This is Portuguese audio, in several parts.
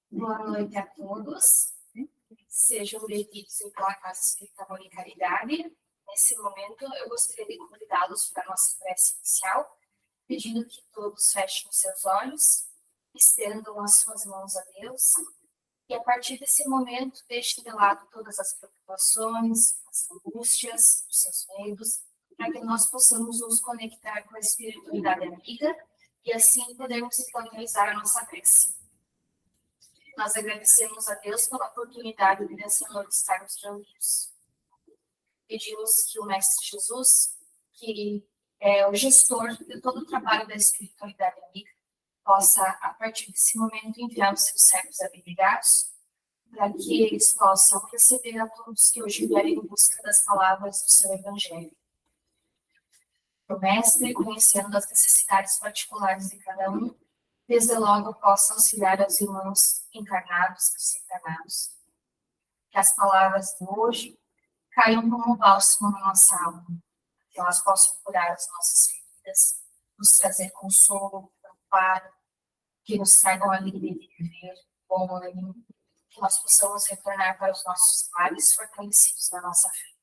Boa noite a todos. Sejam bem-vindos então à Casa Espírita Amor e Caridade. Nesse momento, eu gostaria de convidá-los para a nossa prece inicial, pedindo que todos fechem os seus olhos, estendam as suas mãos a Deus, e a partir desse momento, deixem de lado todas as preocupações, as angústias, os seus medos, para que nós possamos nos conectar com a espiritualidade amiga e assim podermos então realizar a nossa prece. Nós agradecemos a Deus pela oportunidade de nessa noite estarmos reunidos. Pedimos que o Mestre Jesus, que é o gestor de todo o trabalho da espiritualidade amiga, possa, a partir desse momento, enviar os seus servos habilitados, para que eles possam receber a todos que hoje vierem em busca das palavras do seu Evangelho. O Mestre, conhecendo as necessidades particulares de cada um, desde logo possa auxiliar aos irmãos encarnados e desencarnados. Que as palavras de hoje caiam como um bálsamo na nossa alma, que elas possam curar as nossas feridas, nos trazer consolo, amparo, que nos tragam a alegria de viver, bom ânimo, que nós possamos retornar para os nossos lares fortalecidos na nossa fé.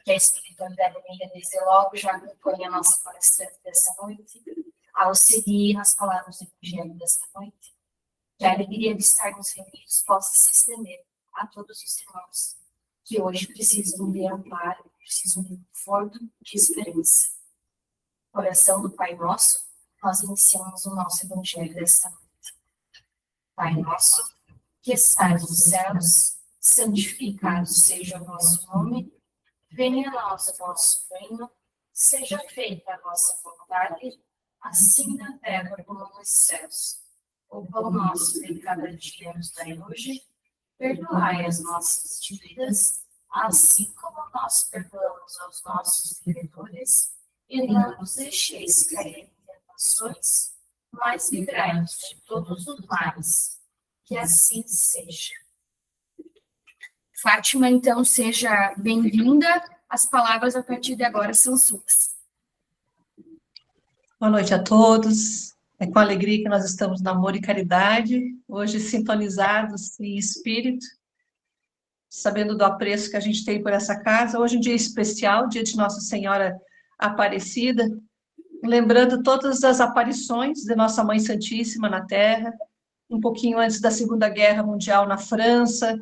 Que a espiritualidade amiga, desde logo, já acompanhe a nossa palestrante dessa noite, auxilie nas palavras do Evangelho desta noite, que a alegria de estarmos reunidos possa se estender a todos os irmãos que hoje precisam de amparo, precisam de conforto, de esperança. Oração do Pai Nosso, nós iniciamos o nosso Evangelho desta noite. Pai Nosso, que estais nos céus, santificado seja o vosso nome, venha a nós o vosso reino, seja feita a vossa vontade, assim na terra como nos céus. O pão nosso de cada dia nos dai hoje, perdoai as nossas dívidas, assim como nós perdoamos aos nossos devedores, e não nos deixeis cair em tentações, mas livrai-nos de todos os males. Que assim seja. Fátima, então, seja bem-vinda. As palavras a partir de agora são suas. Boa noite a todos. É com alegria que nós estamos no Amor e Caridade, hoje sintonizados em espírito, sabendo do apreço que a gente tem por essa casa. Hoje é um dia especial, dia de Nossa Senhora Aparecida, lembrando todas as aparições de Nossa Mãe Santíssima na Terra, um pouquinho antes da Segunda Guerra Mundial na França,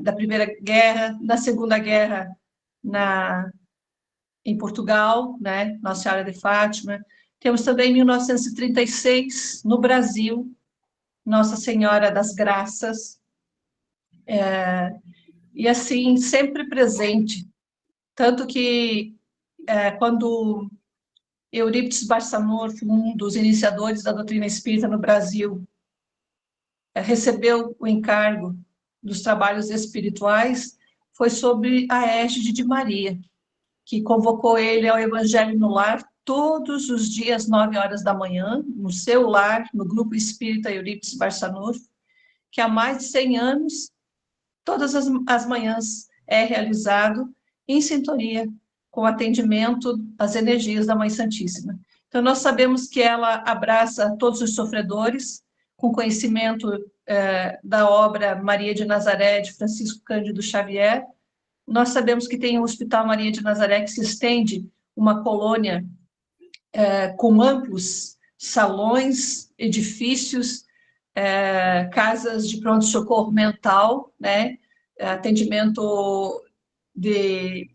da Primeira Guerra, da Segunda Guerra em Portugal, né? Nossa Senhora de Fátima. Temos também em 1936, no Brasil, Nossa Senhora das Graças, e assim, sempre presente. Tanto que, quando Eurípides Barçanufo, um dos iniciadores da doutrina espírita no Brasil, recebeu o encargo dos trabalhos espirituais, foi sobre a égide de Maria, que convocou ele ao Evangelho no Lar todos os dias, 9 horas da manhã, no seu lar, no Grupo Espírita Eurípides Barçanufo, que há mais de 100 anos, todas as manhãs é realizado em sintonia com o atendimento às energias da Mãe Santíssima. Então, nós sabemos que ela abraça todos os sofredores, com conhecimento da obra Maria de Nazaré, de Francisco Cândido Xavier. Nós sabemos que tem o Hospital Maria de Nazaré, que se estende uma colônia com amplos salões, edifícios, casas de pronto-socorro mental, né? Atendimento de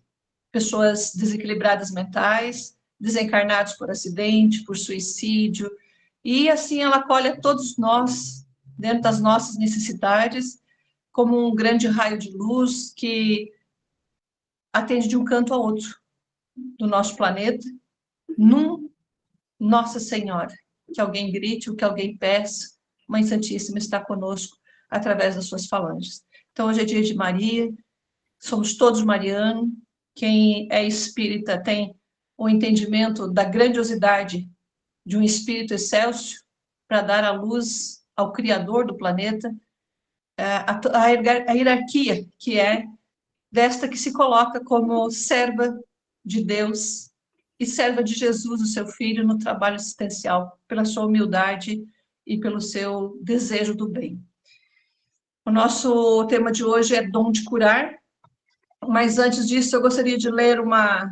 pessoas desequilibradas mentais, desencarnados por acidente, por suicídio, e assim ela acolhe a todos nós, dentro das nossas necessidades, como um grande raio de luz que atende de um canto ao outro do nosso planeta, num Nossa Senhora, que alguém grite, ou que alguém peça, Mãe Santíssima está conosco através das suas falanges. Então, hoje é dia de Maria, somos todos marianos, quem é espírita tem o entendimento da grandiosidade de um espírito excelso para dar a luz ao Criador do planeta, a hierarquia que é desta que se coloca como serva de Deus, e serva de Jesus, o seu filho, no trabalho assistencial, pela sua humildade e pelo seu desejo do bem. O nosso tema de hoje é dom de curar, mas antes disso eu gostaria de ler uma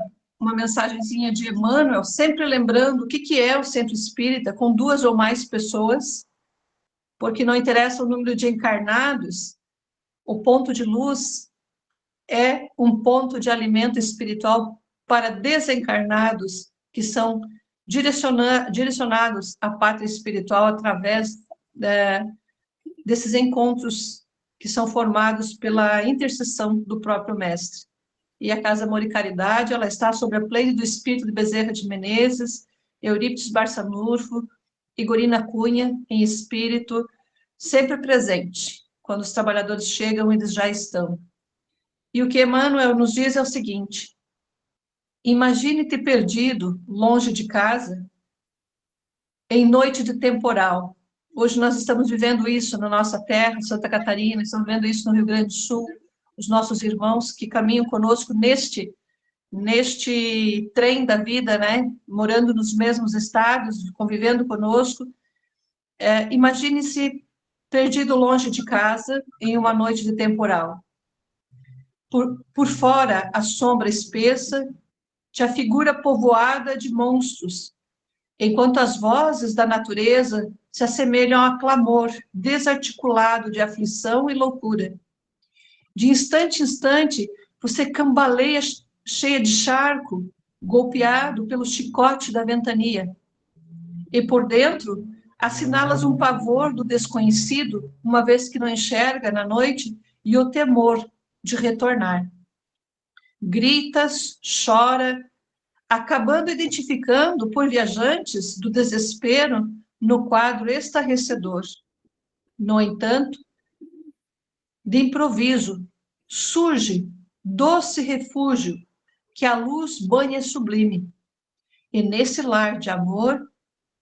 mensagenzinha de Emmanuel, sempre lembrando o que é o Centro Espírita, com 2 ou mais pessoas, porque não interessa o número de encarnados, o ponto de luz é um ponto de alimento espiritual para desencarnados que são direcionados à pátria espiritual através desses encontros que são formados pela intercessão do próprio Mestre. E a Casa Amor e Caridade, ela está sob a plena do espírito de Bezerra de Menezes, Eurípides Barçanufo, Igorina Cunha, em espírito, sempre presente. Quando os trabalhadores chegam, eles já estão. E o que Emmanuel nos diz é o seguinte: imagine-te perdido, longe de casa, em noite de temporal. Hoje nós estamos vivendo isso na nossa terra, Santa Catarina, estamos vendo isso no Rio Grande do Sul, os nossos irmãos que caminham conosco neste trem da vida, né? Morando nos mesmos estados, convivendo conosco. Imagine-se perdido longe de casa em uma noite de temporal. Por fora, a sombra espessa te afigura povoada de monstros, enquanto as vozes da natureza se assemelham a clamor desarticulado de aflição e loucura. De instante em instante, você cambaleia cheia de charco, golpeado pelo chicote da ventania. E por dentro, assinalas um pavor do desconhecido, uma vez que não enxerga na noite, e o temor de retornar. Gritas, chora, acabando identificando por viajantes do desespero no quadro estarrecedor. No entanto, de improviso, surge doce refúgio que a luz banha sublime. E nesse lar de amor,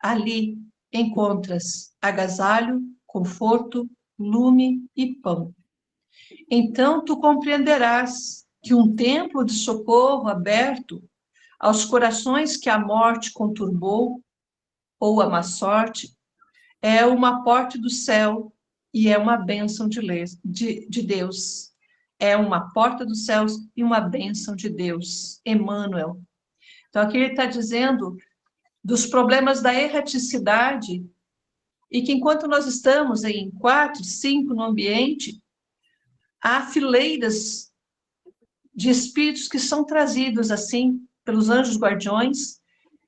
ali encontras agasalho, conforto, lume e pão. Então tu compreenderás que um templo de socorro aberto aos corações que a morte conturbou, ou a má sorte, é uma porta do céu e é uma bênção de Deus. É uma porta dos céus e uma bênção de Deus. Emmanuel. Então, aqui ele está dizendo dos problemas da erraticidade e que enquanto nós estamos em 4, 5 no ambiente, há fileiras de espíritos que são trazidos assim pelos anjos guardiões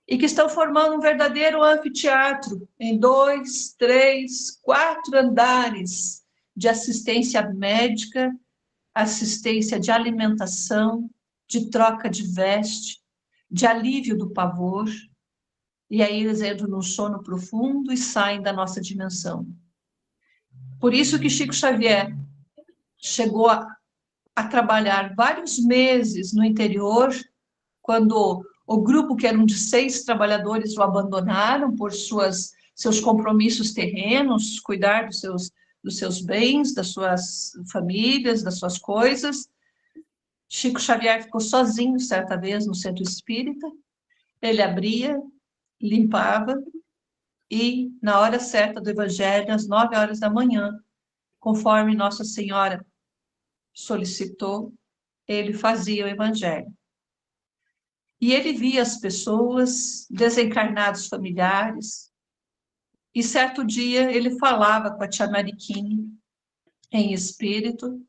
e que estão formando um verdadeiro anfiteatro em 2, 3, 4 andares de assistência médica, assistência de alimentação, de troca de veste, de alívio do pavor, e aí eles entram num sono profundo e saem da nossa dimensão. Por isso que Chico Xavier chegou a trabalhar vários meses no interior, quando o grupo, que era de 6 trabalhadores, o abandonaram por seus compromissos terrenos, cuidar dos seus bens, das suas famílias, das suas coisas. Chico Xavier ficou sozinho, certa vez, no centro espírita. Ele abria, limpava, e na hora certa do evangelho, às 9 horas da manhã, conforme Nossa Senhora solicitou, ele fazia o evangelho. E ele via as pessoas, desencarnados familiares, e certo dia ele falava com a tia Mariquinha em espírito,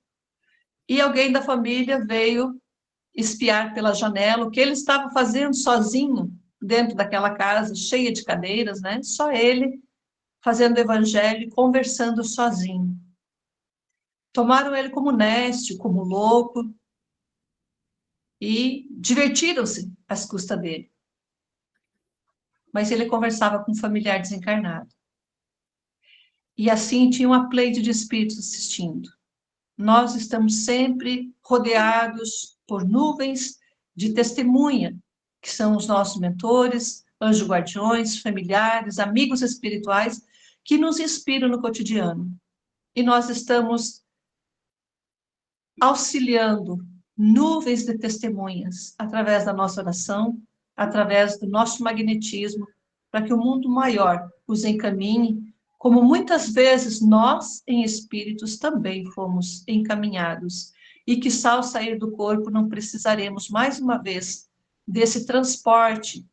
e alguém da família veio espiar pela janela o que ele estava fazendo sozinho dentro daquela casa, cheia de cadeiras, né? Só ele fazendo evangelho e conversando sozinho. Tomaram ele como nécio, como louco, e divertiram-se às custas dele. Mas ele conversava com um familiar desencarnado. E assim tinha uma pleide de espíritos assistindo. Nós estamos sempre rodeados por nuvens de testemunha, que são os nossos mentores, anjos guardiões, familiares, amigos espirituais, que nos inspiram no cotidiano. E nós estamos auxiliando nuvens de testemunhas através da nossa oração, através do nosso magnetismo, para que o mundo maior os encaminhe, como muitas vezes nós, em espíritos, também fomos encaminhados. E que, ao sair do corpo, não precisaremos, mais uma vez, desse transporte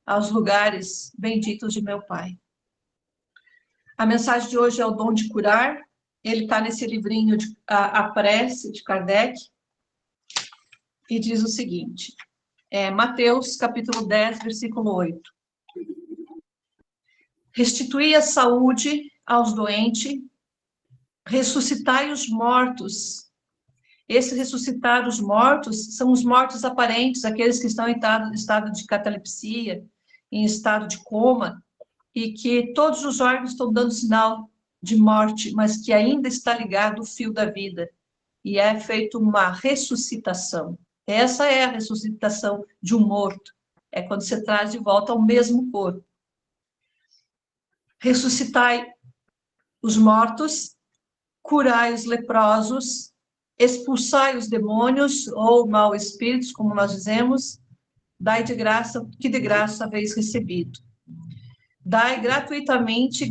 aos lugares benditos de meu Pai. A mensagem de hoje é o dom de curar. Ele está nesse livrinho, a Prece, de Kardec, e diz o seguinte, Mateus, capítulo 10, versículo 8. Restituí a saúde aos doentes, ressuscitai os mortos. Esse ressuscitar os mortos são os mortos aparentes, aqueles que estão em estado de catalepsia, em estado de coma, e que todos os órgãos estão dando sinal de morte, mas que ainda está ligado o fio da vida, e é feita uma ressuscitação. Essa é a ressuscitação de um morto, é quando você traz de volta ao mesmo corpo. Ressuscitai os mortos, curai os leprosos, expulsai os demônios ou mau espíritos, como nós dizemos, dai de graça, que de graça haveis recebido. Dai gratuitamente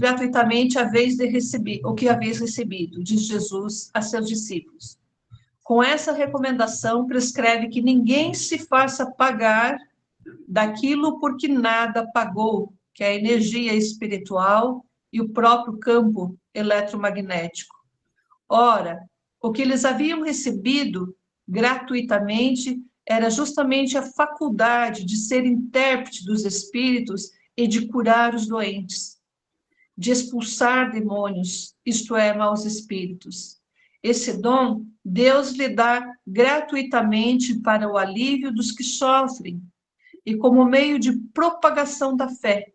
haveis de receber, o que haveis recebido, diz Jesus a seus discípulos. Com essa recomendação, prescreve que ninguém se faça pagar daquilo porque nada pagou, que é a energia espiritual e o próprio campo eletromagnético. Ora, o que eles haviam recebido gratuitamente era justamente a faculdade de ser intérprete dos espíritos e de curar os doentes, de expulsar demônios, isto é, maus espíritos. Esse dom, Deus lhe dá gratuitamente para o alívio dos que sofrem e como meio de propagação da fé.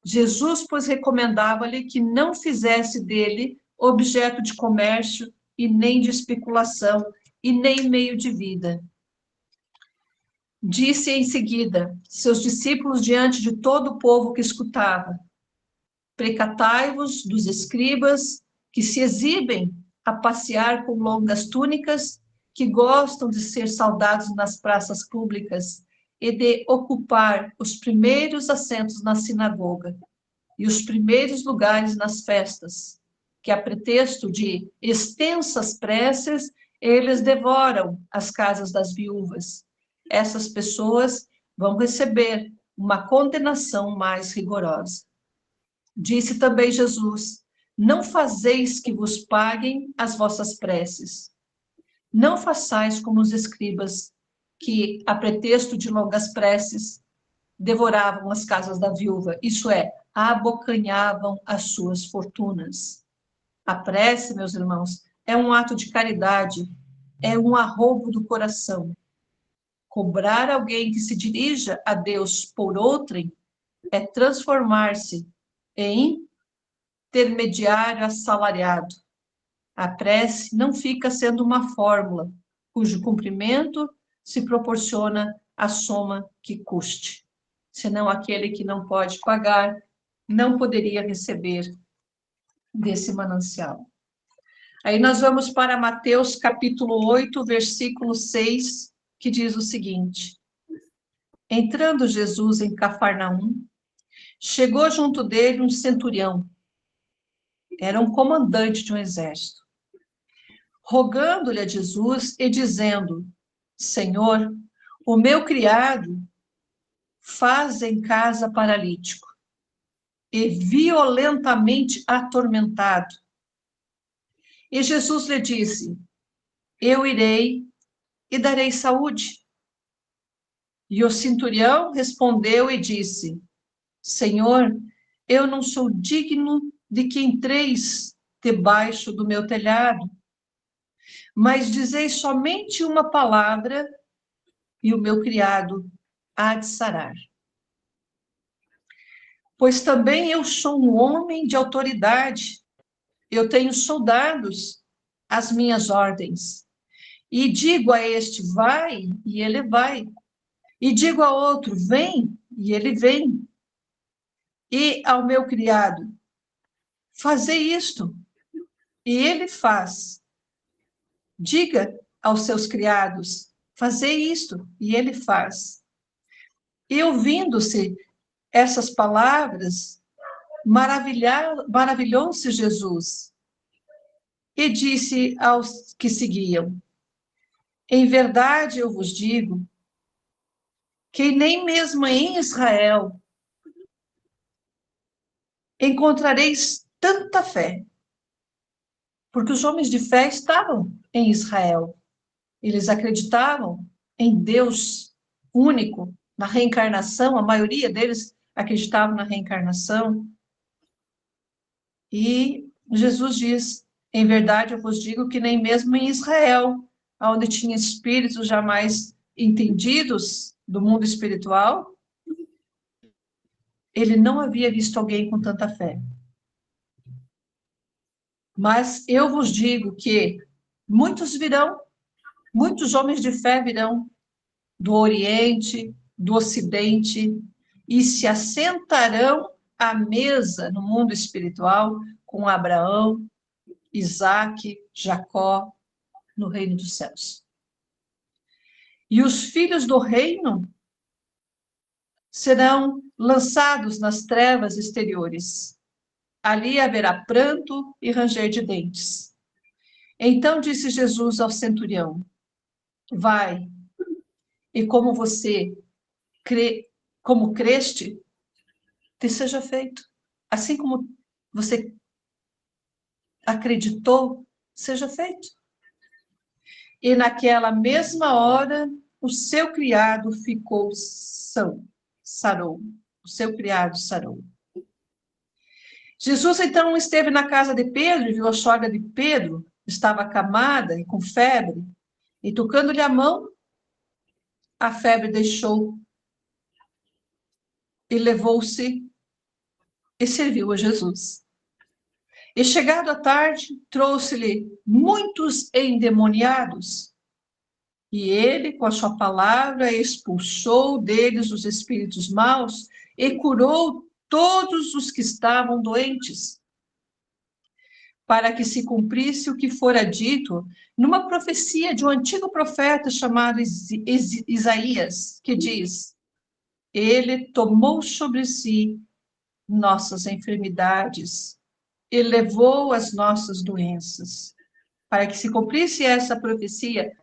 Jesus, pois, recomendava-lhe que não fizesse dele objeto de comércio e nem de especulação e nem meio de vida. Disse em seguida seus discípulos diante de todo o povo que escutava: precatai-vos dos escribas que se exibem a passear com longas túnicas, que gostam de ser saudados nas praças públicas e de ocupar os primeiros assentos na sinagoga e os primeiros lugares nas festas, que a pretexto de extensas preces, eles devoram as casas das viúvas. Essas pessoas vão receber uma condenação mais rigorosa. Disse também Jesus: não fazeis que vos paguem as vossas preces. Não façais como os escribas, que, a pretexto de longas preces, devoravam as casas da viúva, isso é, abocanhavam as suas fortunas. A prece, meus irmãos, é um ato de caridade, é um arroubo do coração. Cobrar alguém que se dirija a Deus por outrem é transformar-se em intermediário assalariado. A prece não fica sendo uma fórmula, cujo cumprimento se proporciona a soma que custe. Senão aquele que não pode pagar não poderia receber desse manancial. Aí nós vamos para Mateus capítulo 8, versículo 6, que diz o seguinte: entrando Jesus em Cafarnaum, chegou junto dele um centurião, era um comandante de um exército, rogando-lhe a Jesus e dizendo: Senhor, o meu criado faz em casa paralítico e violentamente atormentado. E Jesus lhe disse: eu irei e darei saúde. E o centurião respondeu e disse: Senhor, eu não sou digno de que entreis debaixo do meu telhado, mas dizei somente uma palavra e o meu criado há de sarar. Pois também eu sou um homem de autoridade, eu tenho soldados às minhas ordens, e digo a este, vai, e ele vai, e digo a outro, vem, e ele vem, e ao meu criado, fazei isto, e ele faz. Diga aos seus criados, fazei isto, e ele faz. E ouvindo-se essas palavras, maravilhou-se Jesus e disse aos que seguiam: em verdade eu vos digo que nem mesmo em Israel encontrareis tanta fé, porque os homens de fé estavam em Israel. Eles acreditavam em Deus único, na reencarnação, a maioria deles acreditavam na reencarnação. E Jesus diz: em verdade eu vos digo que nem mesmo em Israel, onde tinha espíritos jamais entendidos do mundo espiritual, ele não havia visto alguém com tanta fé. Mas eu vos digo que muitos virão, muitos homens de fé virão do Oriente, do Ocidente, e se assentarão à mesa no mundo espiritual com Abraão, Isaque, Jacó, no reino dos céus. E os filhos do reino serão lançados nas trevas exteriores. Ali haverá pranto e ranger de dentes. Então disse Jesus ao centurião: vai, e como você crê, como creste, te seja feito. Assim como você acreditou, seja feito. E naquela mesma hora, o seu criado ficou são, sarou. O seu criado sarou. Jesus, então, esteve na casa de Pedro e viu a sogra de Pedro, estava acamada e com febre, e tocando-lhe a mão, a febre deixou, e levou-se e serviu a Jesus. E chegado à tarde, trouxe-lhe muitos endemoniados, e ele, com a sua palavra, expulsou deles os espíritos maus e curou todos os que estavam doentes, para que se cumprisse o que fora dito numa profecia de um antigo profeta chamado Isaías, que diz: ele tomou sobre si nossas enfermidades e levou as nossas doenças, para que se cumprisse essa profecia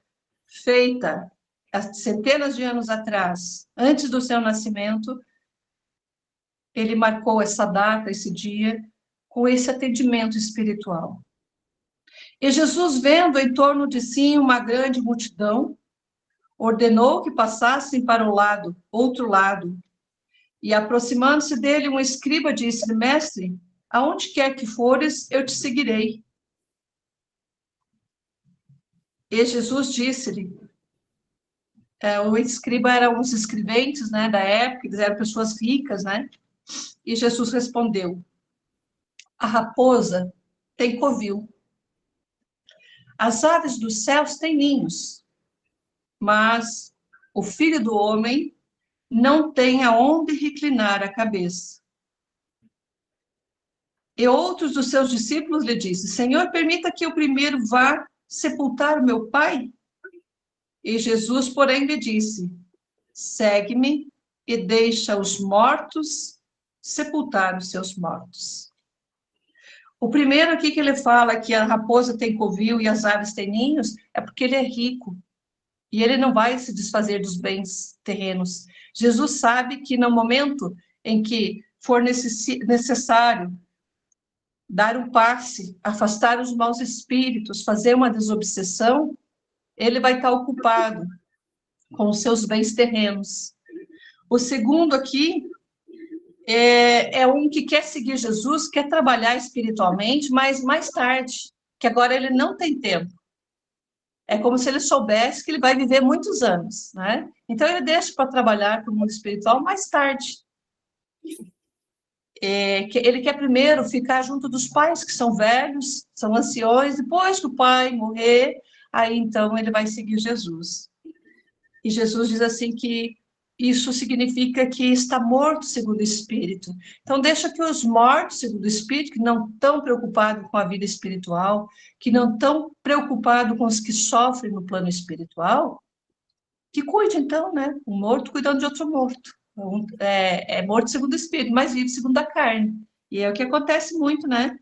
feita há centenas de anos atrás, antes do seu nascimento. Ele marcou essa data, esse dia, com esse atendimento espiritual. E Jesus, vendo em torno de si uma grande multidão, ordenou que passassem para o outro lado. E aproximando-se dele, um escriba disse: mestre, aonde quer que fores, eu te seguirei. E Jesus disse-lhe, o escriba eram os escreventes, né, da época, eles eram pessoas ricas, né? E Jesus respondeu: a raposa tem covil, as aves dos céus têm ninhos, mas o Filho do Homem não tem aonde reclinar a cabeça. E outros dos seus discípulos lhe disse: Senhor, permita que eu primeiro vá sepultar o meu pai? E Jesus, porém, lhe disse: segue-me e deixa os mortos sepultar os seus mortos. O primeiro aqui que ele fala que a raposa tem covil e as aves têm ninhos, é porque ele é rico. E ele não vai se desfazer dos bens terrenos. Jesus sabe que no momento em que for necessário dar um passe, afastar os maus espíritos, fazer uma desobsessão, ele vai estar ocupado com os seus bens terrenos. O segundo aqui é um que quer seguir Jesus, quer trabalhar espiritualmente, mas mais tarde, que agora ele não tem tempo. É como se ele soubesse que ele vai viver muitos anos, né? Então ele deixa para trabalhar para o mundo espiritual mais tarde. Ele quer primeiro ficar junto dos pais, que são velhos, são anciões, depois que o pai morrer, aí então ele vai seguir Jesus. E Jesus diz assim que isso significa que está morto segundo o Espírito. Então deixa que os mortos segundo o Espírito, que não estão preocupados com a vida espiritual, que não estão preocupados com os que sofrem no plano espiritual, que cuide então, né? Um morto cuidando de outro morto. é morto segundo o espírito, mas vive segundo a carne. E é o que acontece muito, né?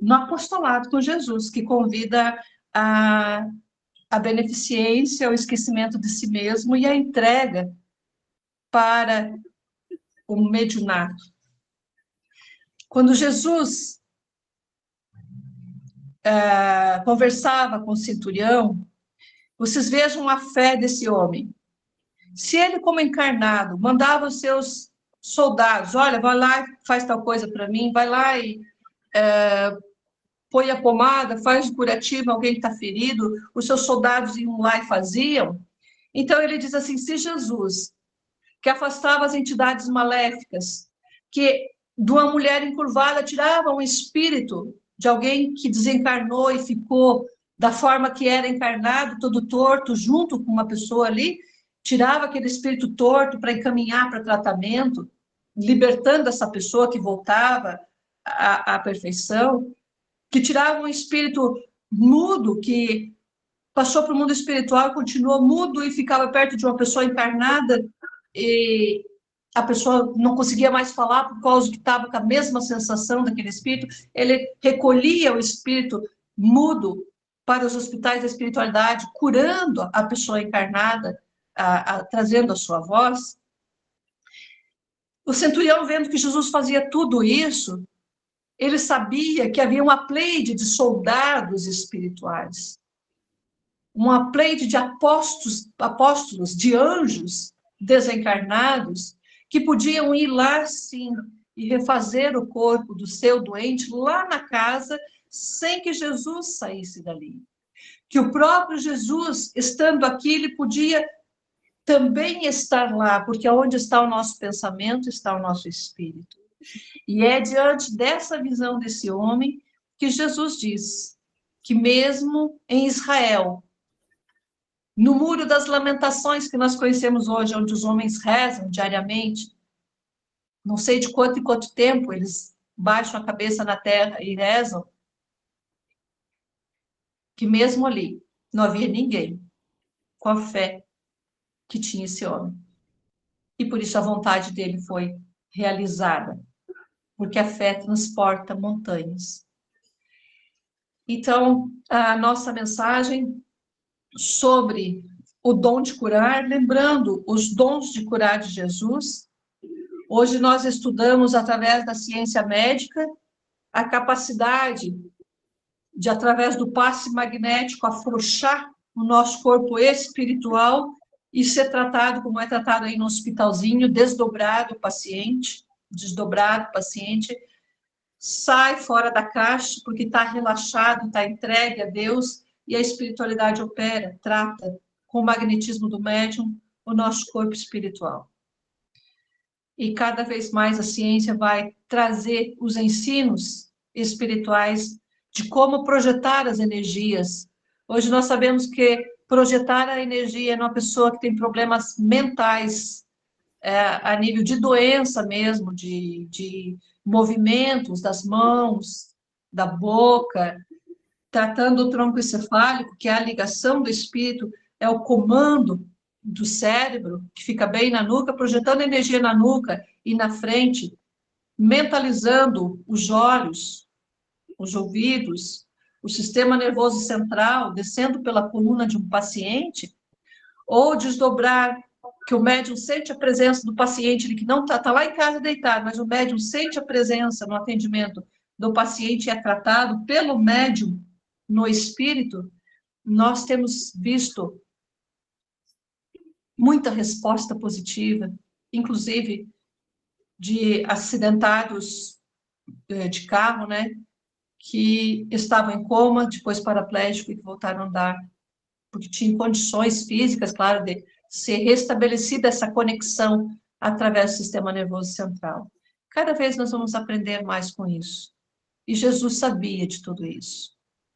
No apostolado com Jesus, que convida a beneficência, o esquecimento de si mesmo e a entrega para o mediunato. Quando Jesus conversava com o centurião, vocês vejam a fé desse homem. Se ele, como encarnado, mandava os seus soldados, olha, vai lá e faz tal coisa para mim, vai lá e põe a pomada, faz o curativo, alguém que está ferido, os seus soldados iam lá e faziam. Então ele diz assim, se Jesus, que afastava as entidades maléficas, que de uma mulher encurvada tirava um espírito de alguém que desencarnou e ficou da forma que era encarnado, todo torto, junto com uma pessoa ali, tirava aquele espírito torto para encaminhar para tratamento, libertando essa pessoa que voltava à perfeição, que tirava um espírito mudo, que passou para o mundo espiritual, continuou mudo e ficava perto de uma pessoa encarnada, e a pessoa não conseguia mais falar por causa que estava com a mesma sensação daquele espírito. Ele recolhia o espírito mudo para os hospitais da espiritualidade, curando a pessoa encarnada, trazendo a sua voz. O centurião, vendo que Jesus fazia tudo isso, ele sabia que havia uma pleide de soldados espirituais, uma pleide de apóstolos, de anjos desencarnados, que podiam ir lá, sim, e refazer o corpo do seu doente lá na casa, sem que Jesus saísse dali. Que o próprio Jesus, estando aqui, ele podia também estar lá, porque onde está o nosso pensamento, está o nosso espírito. E é diante dessa visão desse homem que Jesus diz que mesmo em Israel, no Muro das Lamentações que nós conhecemos hoje, onde os homens rezam diariamente, não sei de quanto em quanto tempo eles baixam a cabeça na terra e rezam, que mesmo ali não havia ninguém com a fé que tinha esse homem. E por isso a vontade dele foi realizada, porque a fé transporta montanhas. Então, a nossa mensagem sobre o dom de curar, lembrando os dons de curar de Jesus. Hoje nós estudamos, através da ciência médica, a capacidade de, através do passe magnético, afrouxar o nosso corpo espiritual e ser tratado como é tratado aí no hospitalzinho, desdobrado o paciente, sai fora da caixa, porque está relaxado, está entregue a Deus, e a espiritualidade opera, trata com o magnetismo do médium o nosso corpo espiritual. E cada vez mais a ciência vai trazer os ensinos espirituais de como projetar as energias. Hoje nós sabemos que projetar a energia numa pessoa que tem problemas mentais, a nível de doença mesmo, de movimentos das mãos, da boca, tratando o tronco encefálico, que é a ligação do espírito, é o comando do cérebro, que fica bem na nuca, projetando energia na nuca e na frente, mentalizando os olhos, os ouvidos, o sistema nervoso central, descendo pela coluna de um paciente, ou desdobrar, que o médium sente a presença do paciente, ele que não está lá em casa deitado, mas o médium sente a presença no atendimento do paciente e é tratado pelo médium no espírito. Nós temos visto muita resposta positiva, inclusive de acidentados de carro, né, que estavam em coma, depois paraplégico e que voltaram a andar, porque tinham condições físicas, claro, de ser restabelecida essa conexão através do sistema nervoso central. Cada vez nós vamos aprender mais com isso. E Jesus sabia de tudo isso.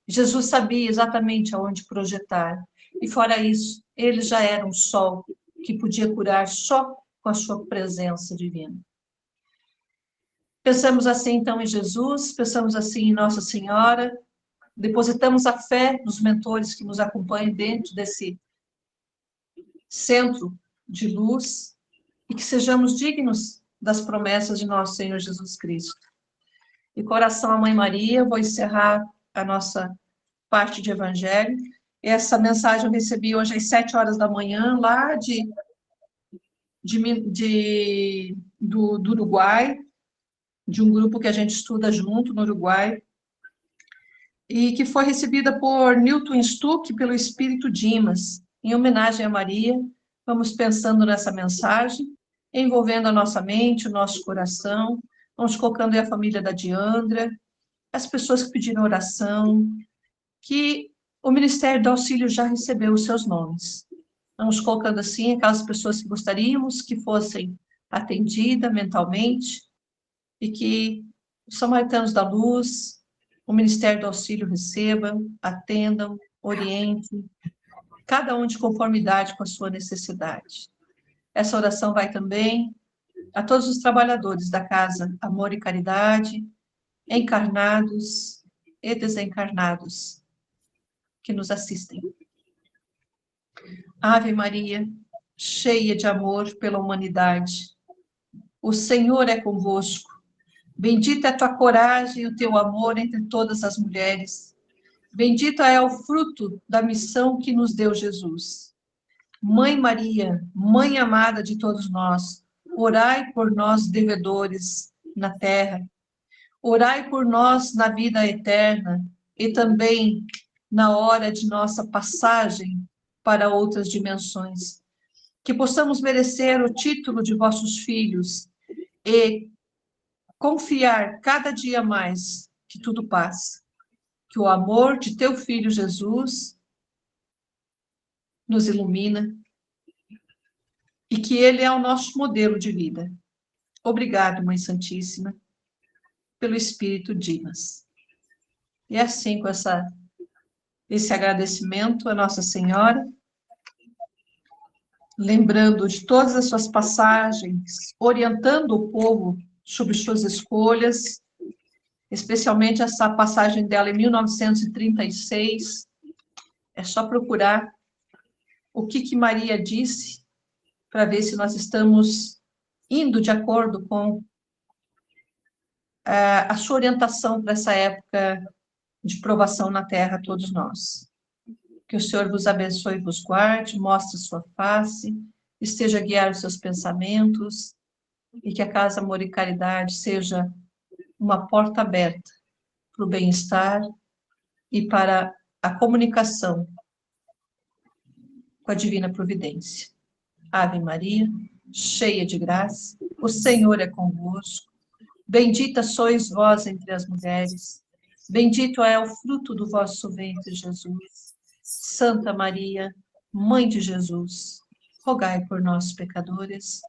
Jesus sabia exatamente aonde projetar. E fora isso, ele já era um sol que podia curar só com a sua presença divina. Pensamos assim, então, em Jesus, pensamos assim em Nossa Senhora, depositamos a fé nos mentores que nos acompanham dentro desse centro de luz, e que sejamos dignos das promessas de nosso Senhor Jesus Cristo. E coração à Mãe Maria, vou encerrar a nossa parte de Evangelho. Essa mensagem eu recebi hoje às 7 horas da manhã, lá do Uruguai, de um grupo que a gente estuda junto no Uruguai, e que foi recebida por Newton Stuck, pelo Espírito Dimas. Em homenagem a Maria, vamos pensando nessa mensagem, envolvendo a nossa mente, o nosso coração, vamos colocando aí a família da Diandra, as pessoas que pediram oração, que o Ministério do Auxílio já recebeu os seus nomes. Vamos colocando assim aquelas pessoas que gostaríamos que fossem atendidas mentalmente e que os Samaritanos da Luz, o Ministério do Auxílio recebam, atendam, orientem, cada um de conformidade com a sua necessidade. Essa oração vai também a todos os trabalhadores da Casa Amor e Caridade, encarnados e desencarnados, que nos assistem. Ave Maria, cheia de amor pela humanidade, o Senhor é convosco. Bendita é a tua coragem e o teu amor entre todas as mulheres. Bendito é o fruto da missão que nos deu Jesus. Mãe Maria, Mãe amada de todos nós, orai por nós devedores na terra. Orai por nós na vida eterna e também na hora de nossa passagem para outras dimensões. Que possamos merecer o título de vossos filhos e confiar cada dia mais que tudo passa. Que o amor de teu Filho Jesus nos ilumina e que ele é o nosso modelo de vida. Obrigado, Mãe Santíssima, pelo Espírito Dimas. E assim, com esse agradecimento a Nossa Senhora, lembrando de todas as suas passagens, orientando o povo sobre suas escolhas, especialmente essa passagem dela em 1936, é só procurar o que Maria disse, para ver se nós estamos indo de acordo com a sua orientação para essa época de provação na Terra, todos nós. Que o Senhor vos abençoe e vos guarde, mostre sua face, esteja a guiar os seus pensamentos, e que a Casa Amor e Caridade seja uma porta aberta para o bem-estar e para a comunicação com a Divina Providência. Ave Maria, cheia de graça, o Senhor é convosco. Bendita sois vós entre as mulheres, bendito é o fruto do vosso ventre, Jesus. Santa Maria, Mãe de Jesus, rogai por nós, pecadores,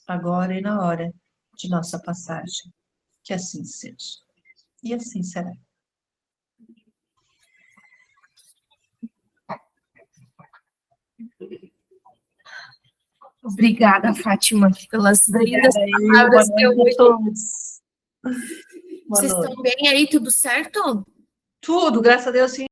agora e na hora de nossa passagem. Que assim seja. E assim será. Obrigada, Fátima, pelas lindas palavras que eu ouvi. Vocês estão bem aí? Tudo certo? Tudo, graças a Deus, sim.